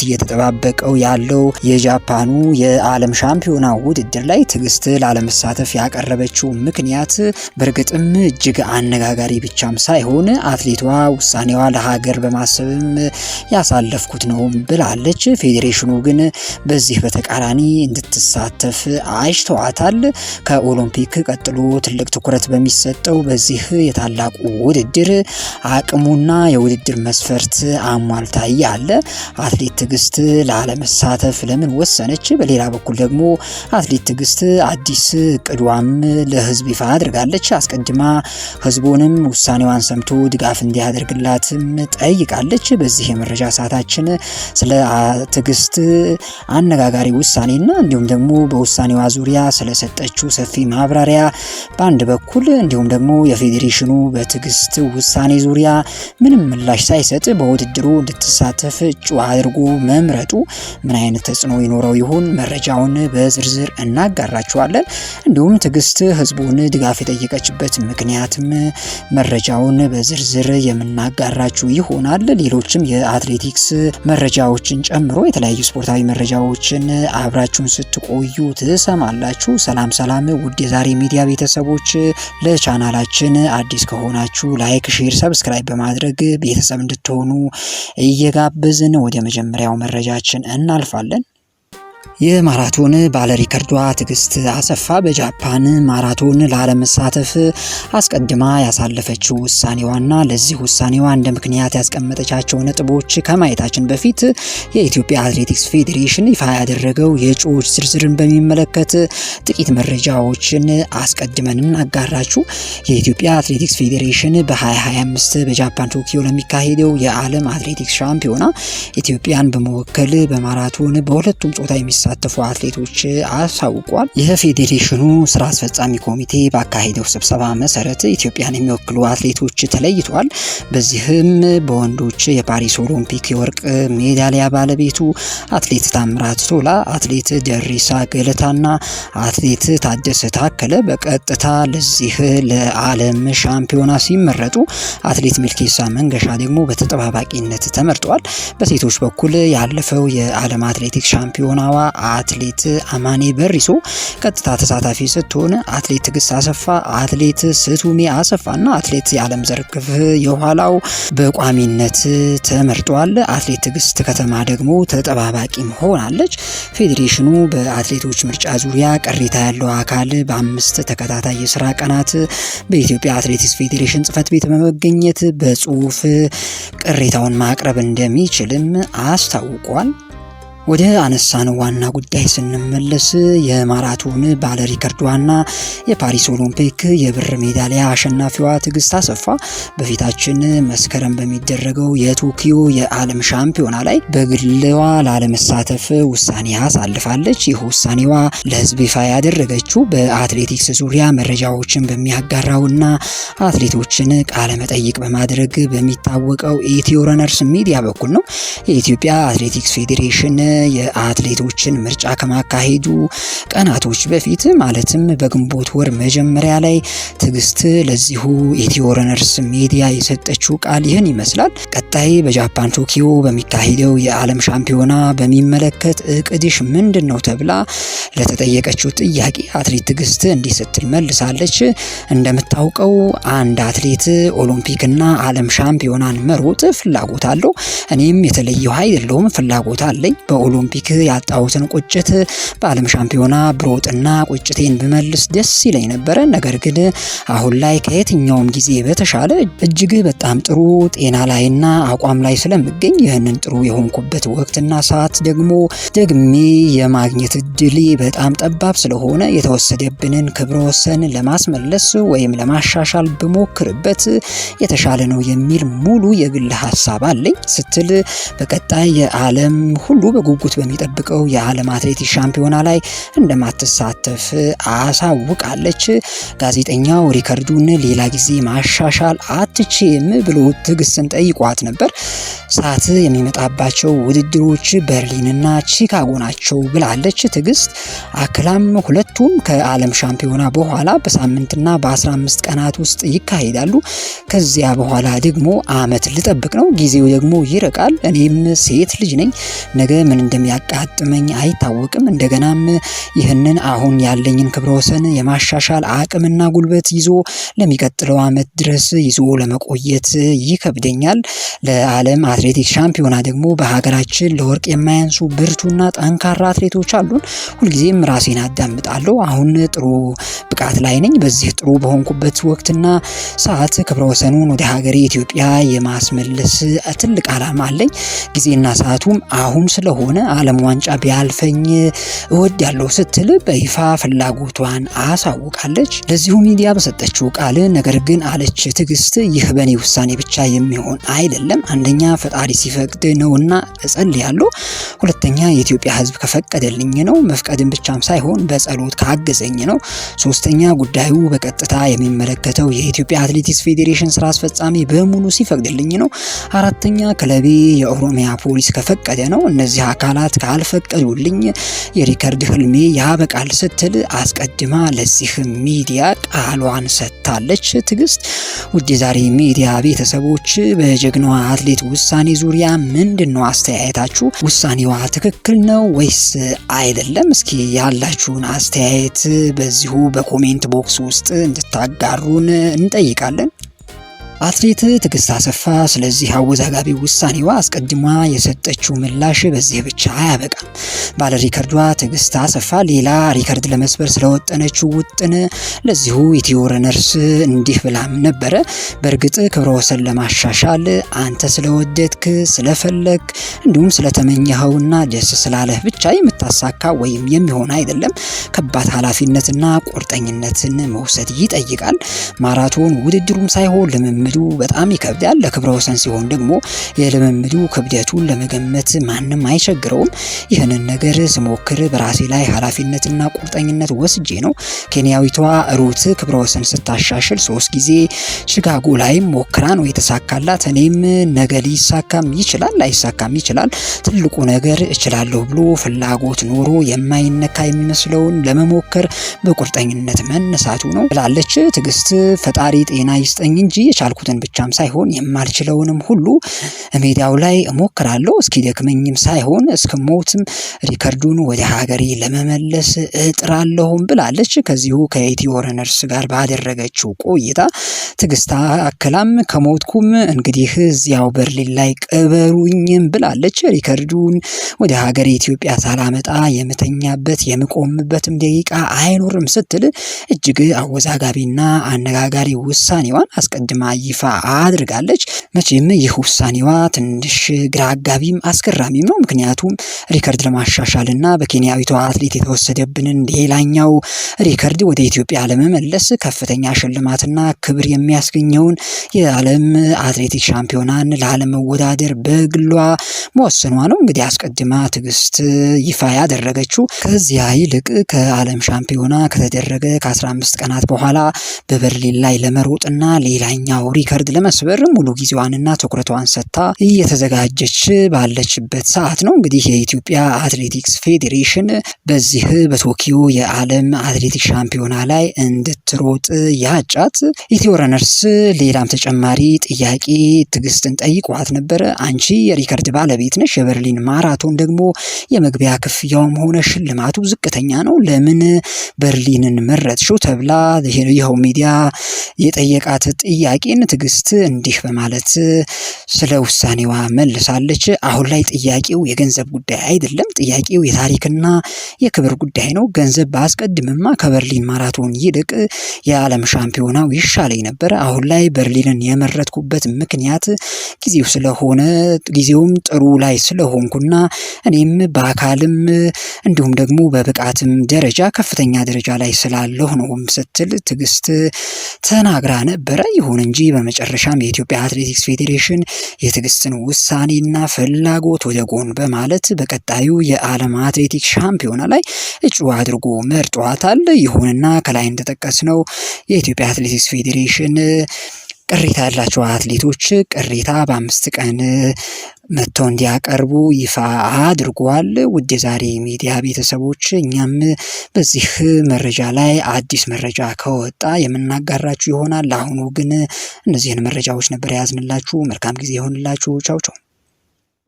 እየተጠባበቀው ያለው የጃፓኑ የዓለም ሻምፒዮና ውድድር ላይ ትዕግስት ላለመሳተፍ ያቀረበችው ምክንያት በእርግጥም እጅግ አነጋጋሪ ብቻም ሳይሆን አትሌቷ ውሳኔዋ ለሀገር በማሰብም ያሳለፍኩት ነው ብላለች። ፌዴሬሽኑ ግን በዚህ በተቃራኒ እንድትሳተፍ አጭተዋታል። ከኦሎምፒክ ቀጥሎ ትልቅ ትኩረት በሚሰጠው በዚህ የታላቁ ውድድር አቅሙና የውድድር መስፈርት አሟልታ ያለ አትሌት ትዕግስት ላለመሳተፍ ለምን ወሰነች? በሌላ በኩል ደግሞ አትሌት ትዕግስት አዲስ እቅዷም ለህዝብ ይፋ አድርጋለች። አስቀድማ ህዝቡንም ውሳኔዋን ሰምቶ ድጋፍ እንዲያደርግላትም ጠይቃለች። በዚህ የመረጃ ሰዓታችን ስለ ትዕግስት አነጋጋሪ ውሳኔና እንዲሁም ደግሞ በውሳኔዋ ዙሪያ ስለሰጠችው ሰፊ ማብራሪያ በአንድ በኩል እንዲሁም ደግሞ የፌዴሬሽኑ በትዕግስት ውሳኔ ዙሪያ ምንም ምላሽ ሳይሰጥ በውድድሩ እንድትሳተፍ እጩ አድርጎ መምረጡ ምን አይነት ተጽዕኖ ይኖረው ይሆን? መረጃውን በዝርዝር እናጋራችኋለን። እንዲሁም ትዕግስት ህዝቡን ድጋፍ የጠየቀችበት ምክንያትም መረጃውን በዝርዝር የምናጋራችሁ ይሆናል። ሌሎችም የአትሌቲክስ መረጃዎችን ጨምሮ የተለያዩ ስፖርታዊ መረጃዎችን አብራችሁን ስትቆዩ ትሰማላችሁ። ሰላም ውድ የዛሬ ሚዲያ ቤተሰቦች፣ ለቻናላችን አዲስ ከሆናችሁ ላይክ፣ ሼር፣ ሰብስክራይብ በማድረግ ቤተሰብ እንድትሆኑ እየጋበዝን ወደ መጀመሪያው መረጃችን እናልፋለን። የማራቶን ባለ ሪከርዷ ትዕግስት አሰፋ በጃፓን ማራቶን ላለመሳተፍ አስቀድማ ያሳለፈችው ውሳኔዋና ለዚህ ውሳኔዋ እንደ ምክንያት ያስቀመጠቻቸው ነጥቦች ከማየታችን በፊት የኢትዮጵያ አትሌቲክስ ፌዴሬሽን ይፋ ያደረገው የእጩዎች ዝርዝርን በሚመለከት ጥቂት መረጃዎችን አስቀድመን እናጋራችሁ። የኢትዮጵያ አትሌቲክስ ፌዴሬሽን በ2025 በጃፓን ቶኪዮ ለሚካሄደው የዓለም አትሌቲክስ ሻምፒዮና ኢትዮጵያን በመወከል በማራቶን በሁለቱም ጾታ የሚሳተፉ አትሌቶች አሳውቋል። የፌዴሬሽኑ ስራ አስፈጻሚ ኮሚቴ ባካሄደው ስብሰባ መሰረት ኢትዮጵያን የሚወክሉ አትሌቶች ተለይቷል። በዚህም በወንዶች የፓሪስ ኦሎምፒክ የወርቅ ሜዳሊያ ባለቤቱ አትሌት ታምራት ቶላ፣ አትሌት ደሪሳ ገለታና አትሌት ታደሰ ታከለ በቀጥታ ለዚህ ለዓለም ሻምፒዮና ሲመረጡ፣ አትሌት ሚልኬሳ መንገሻ ደግሞ በተጠባባቂነት ተመርጧል። በሴቶች በኩል ያለፈው የዓለም አትሌቲክስ ሻምፒዮናዋ አትሌት አማኔ በሪሶ ቀጥታ ተሳታፊ ስትሆን አትሌት ትዕግስት አሰፋ፣ አትሌት ስቱሜ አሰፋና አትሌት የዓለም ዘርግፍ የኋላው በቋሚነት ተመርጧል። አትሌት ትዕግስት ከተማ ደግሞ ተጠባባቂም ሆናለች። ፌዴሬሽኑ በአትሌቶች ምርጫ ዙሪያ ቅሬታ ያለው አካል በ5 ተከታታይ የስራ ቀናት በኢትዮጵያ አትሌቲክስ ፌዴሬሽን ጽህፈት ቤት በመገኘት በጽሁፍ ቅሬታውን ማቅረብ እንደሚችልም አስታውቋል። ወደ አነሳነው ዋና ጉዳይ ስንመለስ የማራቶን ባለ ሪከርዷና የፓሪስ ኦሎምፒክ የብር ሜዳሊያ አሸናፊዋ ትዕግስት አሰፋ በፊታችን መስከረም በሚደረገው የቶኪዮ የዓለም ሻምፒዮና ላይ በግልዋ ላለመሳተፍ ውሳኔ አሳልፋለች። ይህ ውሳኔዋ ለህዝብ ይፋ ያደረገችው በአትሌቲክስ ዙሪያ መረጃዎችን በሚያጋራውና አትሌቶችን ቃለ መጠይቅ በማድረግ በሚታወቀው ኢትዮ ረነርስ ሚዲያ በኩል ነው። የኢትዮጵያ አትሌቲክስ ፌዴሬሽን የአትሌቶችን ምርጫ ከማካሄዱ ቀናቶች በፊት ማለትም በግንቦት ወር መጀመሪያ ላይ ትዕግስት ለዚሁ ኢትዮ ረነርስ ሚዲያ የሰጠችው ቃል ይህን ይመስላል። ቀጣይ በጃፓን ቶኪዮ በሚካሄደው የዓለም ሻምፒዮና በሚመለከት እቅድሽ ምንድን ነው ተብላ ለተጠየቀችው ጥያቄ አትሌት ትዕግስት እንዲህ ስትል መልሳለች። እንደምታውቀው አንድ አትሌት ኦሎምፒክና ዓለም ሻምፒዮናን መሮጥ ፍላጎት አለው። እኔም የተለየው አይደለሁም፣ ፍላጎት አለኝ። በኦሎምፒክ ያጣሁትን ቁጭት በዓለም ሻምፒዮና ብሮጥና ቁጭቴን ብመልስ ደስ ይለኝ ነበረ። ነገር ግን አሁን ላይ ከየትኛውም ጊዜ በተሻለ እጅግ በጣም ጥሩ ጤና ላይና አቋም ላይ ስለምገኝ ይህንን ጥሩ የሆንኩበት ወቅትና ሰዓት ደግሞ ደግሜ የማግኘት እድሌ በጣም ጠባብ ስለሆነ የተወሰደብንን ክብረ ወሰን ለማስመለስ ወይም ለማሻሻል ብሞክርበት የተሻለ ነው የሚል ሙሉ የግል ሀሳብ አለኝ ስትል በቀጣይ የዓለም ሁሉ በጉጉት በሚጠብቀው የዓለም አትሌቲክስ ሻምፒዮና ላይ እንደማትሳተፍ አሳውቃለች። ጋዜጠኛው ሪከርዱን ሌላ ጊዜ ማሻሻል አትችም ብሎ ትዕግስትን ጠይቋት ነበር። ሰዓት የሚመጣባቸው ውድድሮች በርሊንና ቺካጎ ናቸው ብላለች ትዕግስት። አክላም ሁለቱም ከዓለም ሻምፒዮና በኋላ በሳምንትና በ15 ቀናት ውስጥ ይካሄዳሉ። ከዚያ በኋላ ደግሞ አመት ልጠብቅ ነው። ጊዜው ደግሞ ይርቃል። እኔም ሴት ልጅ ነኝ። ነገ ምን እንደሚያጋጥመኝ አይታወቅም። እንደገናም ይህንን አሁን ያለኝን ክብረ ወሰን የማሻሻል አቅምና ጉልበት ይዞ ለሚቀጥለው አመት ድረስ ይዞ ለመቆየት ይከብደኛል። ለዓለም አትሌቲክስ ሻምፒዮና ደግሞ በሀገራችን ለወርቅ የማያንሱ ብርቱና ጠንካራ አትሌቶች አሉን። ሁልጊዜም ራሴን አዳምጣለሁ። አሁን ጥሩ ብቃት ላይ ነኝ። በዚህ ጥሩ በሆንኩበት ወቅትና ሰዓት ክብረ ወሰኑን ወደ ሀገሬ ኢትዮጵያ የማስመለስ ትልቅ ዓላማ አለኝ። ጊዜና ሰዓቱም አሁን ስለሆነ ዓለም ዋንጫ ቢያልፈኝ እወዳለሁ ስትል በይፋ ፍላጎቷን አሳውቃለች። ለዚሁ ሚዲያ በሰጠችው ቃል ነገር ግን አለች ትዕግስት፣ ይህ በእኔ ውሳኔ ብቻ የሚሆን አይደለም። አንደኛ ፈጣሪ ሲፈቅድ ነውና እጸልያለሁ። ሁለተኛ የኢትዮጵያ ሕዝብ ከፈቀደልኝ ነው። መፍቀድን ብቻም ሳይሆን በጸሎት ካገዘኝ ነው። ሶስተኛ ጉዳዩ በቀጥታ የሚመለከተው የኢትዮጵያ አትሌቲክስ ፌዴሬሽን ስራ አስፈጻሚ በሙሉ ሲፈቅድልኝ ነው። አራተኛ ክለቤ የኦሮሚያ ፖሊስ ከፈቀደ ነው። እነዚህ አካላት ካልፈቀዱልኝ የሪከርድ ህልሜ ያበቃል ስትል አስቀድማ ለዚህ ሚዲያ ቃሏን ሰጥታለች ትዕግስት። ውድ የዛሬ ሚዲያ ቤተሰቦች በጀግናዋ አትሌት ውሳኔ ዙሪያ ምንድነው አስተያየታችሁ? ውሳኔዋ ትክክል ነው ወይስ አይደለም? እስኪ ያላችሁን አስተያየት በዚሁ በኮሜንት ቦክስ ውስጥ እንድታጋሩን እንጠይቃለን። አትሌት ትዕግስት አሰፋ ስለዚህ አወዛጋቢ ውሳኔዋ አስቀድማ የሰጠችው ምላሽ በዚህ ብቻ አያበቃም። ባለ ሪከርዷ ትዕግስት አሰፋ ሌላ ሪከርድ ለመስበር ስለወጠነችው ውጥን ለዚሁ ኢትዮ ረነርስ እንዲህ ብላም ነበረ። በእርግጥ ክብረ ወሰን ለማሻሻል አንተ ስለወደድክ ስለፈለግ እንዲሁም ስለተመኘኸውና ደስ ስላለህ ብቻ የምታሳካ ወይም የሚሆን አይደለም። ከባድ ኃላፊነትና ቁርጠኝነትን መውሰድ ይጠይቃል። ማራቶን ውድድሩም ሳይሆን ልምምዱ በጣም ይከብዳል። ለክብረ ወሰን ሲሆን ደግሞ የልምምዱ ክብደቱን ለመገመት ማንም አይቸግረውም። ይህንን ነገር ስሞክር በራሴ ላይ ኃላፊነትና ቁርጠኝነት ወስጄ ነው። ኬንያዊቷ ሩት ክብረ ወሰን ስታሻሽል 3 ጊዜ ቺካጎ ላይ ሞክራ ነው የተሳካላት። እኔም ነገ ሊሳካም ይችላል ላይሳካም ይችላል። ትልቁ ነገር እችላለሁ ብሎ ፍላጎት ኖሮ የማይነካ የሚመስለውን ለመሞከር በቁርጠኝነት መነሳቱ ነው ብላለች ትዕግስት። ፈጣሪ ጤና ይስጠኝ እንጂ የቻልኩትን ብቻም ሳይሆን የማልችለውንም ሁሉ ሜዳው ላይ እሞክራለሁ። እስኪደክመኝም ሳይሆን እስከሞትም ሪከርዱን ወደ ሀገሬ ለመመለስ እጥራለሁም ብላለች። ከዚሁ ከኢትዮ ረነርስ ጋር ባደረገችው ቆይታ ትዕግስት አክላም ከሞትኩም እንግዲህ እዚያው በርሊን ላይ ቅበሩኝም ብላለች። ሪከርዱን ወደ ሀገሬ ኢትዮጵያ ሳላመጣ የምተኛበት የምቆምበትም ደቂቃ አይኖርም ስትል እጅግ አወዛጋቢና አነጋጋሪ ውሳኔዋን አስቀድማ ይፋ አድርጋለች። መቼም ይህ ውሳኔዋ ትንሽ ግራ አጋቢም አስገራሚም ነው። ምክንያቱም ሪከርድ ለማሻሻልና በኬንያዊቷ አትሌት የተወሰደብንን ሌላኛው ሪከርድ ወደ ኢትዮጵያ ለመመለስ ከፍተኛ ሽልማትና ክብር የሚያስገኘውን የዓለም አትሌቲክስ ሻምፒዮናን ላለመወዳደር በግሏ መወሰኗ ነው። እንግዲህ አስቀድማ ትዕግስት ይፋ ያደረገችው ከዚያ ይልቅ ከዓለም ሻምፒዮና ከተደረገ ከ15 ቀናት በኋላ በበርሊን ላይ ለመሮጥና ሌላኛው ሪከርድ ለመስበር ሙሉ ጊዜዋንና ትኩረቷን ሰጥታ እየተዘጋጀች ባለችበት ሰዓት ነው። እንግዲህ የኢትዮጵያ አትሌቲክስ ፌዴሬሽን በዚህ በቶኪዮ የዓለም አትሌቲክስ ሻምፒዮና ላይ እንድትሮጥ ያጫት። ኢትዮ ረነርስ ሌላም ተጨማሪ ጥያቄ ትዕግስትን ጠይቋት ነበረ። አንቺ የሪከርድ ባለቤት ነሽ፣ የበርሊን ማራቶን ደግሞ የመግቢያ ክፍያውም ሆነ ሽልማቱ ዝቅተኛ ነው፣ ለምን በርሊንን መረጥሽው? ተብላ ይኸው ሚዲያ የጠየቃት ጥያቄን ትዕግስት እንዲህ በማለት ስለ ውሳኔዋ መልሳለች። አሁን ላይ ጥያቄው የገንዘብ ጉዳይ አይደለም። ጥያቄው የታሪክና የክብር ጉዳይ ነው። ገንዘብ ባስቀድምማ ከበርሊን ማራቶን ይልቅ የዓለም ሻምፒዮናው ይሻለኝ ነበር። አሁን ላይ በርሊንን የመረጥኩበት ምክንያት ጊዜው ስለሆነ ጊዜውም ጥሩ ላይ ስለሆንኩና እኔም በአካልም እንዲሁም ደግሞ በብቃትም ደረጃ ከፍተኛ ደረጃ ላይ ስላለሁ ነው ስትል ትዕግስት ተናግራ ነበረ። ይሁን እንጂ በመጨረሻም የኢትዮጵያ አትሌቲክስ ፌዴሬሽን የትዕግስትን ውሳኔና ፍላጎት ወደ ጎን በማለት በቀጣዩ የዓለም አትሌቲክስ ሻምፒዮና ላይ እጩ አድርጎ መርጧታል። ይሁንና ከላይ እንደጠቀስነው የኢትዮጵያ አትሌቲክስ ፌዴሬሽን ቅሬታ ያላቸው አትሌቶች ቅሬታ በ5 ቀን መጥተው እንዲያቀርቡ ይፋ አድርጓል። ውድ የዛሬ ሚዲያ ቤተሰቦች እኛም በዚህ መረጃ ላይ አዲስ መረጃ ከወጣ የምናጋራችሁ ይሆናል። ለአሁኑ ግን እነዚህን መረጃዎች ነበር የያዝንላችሁ። መልካም ጊዜ ይሆንላችሁ። ቻው ቻው።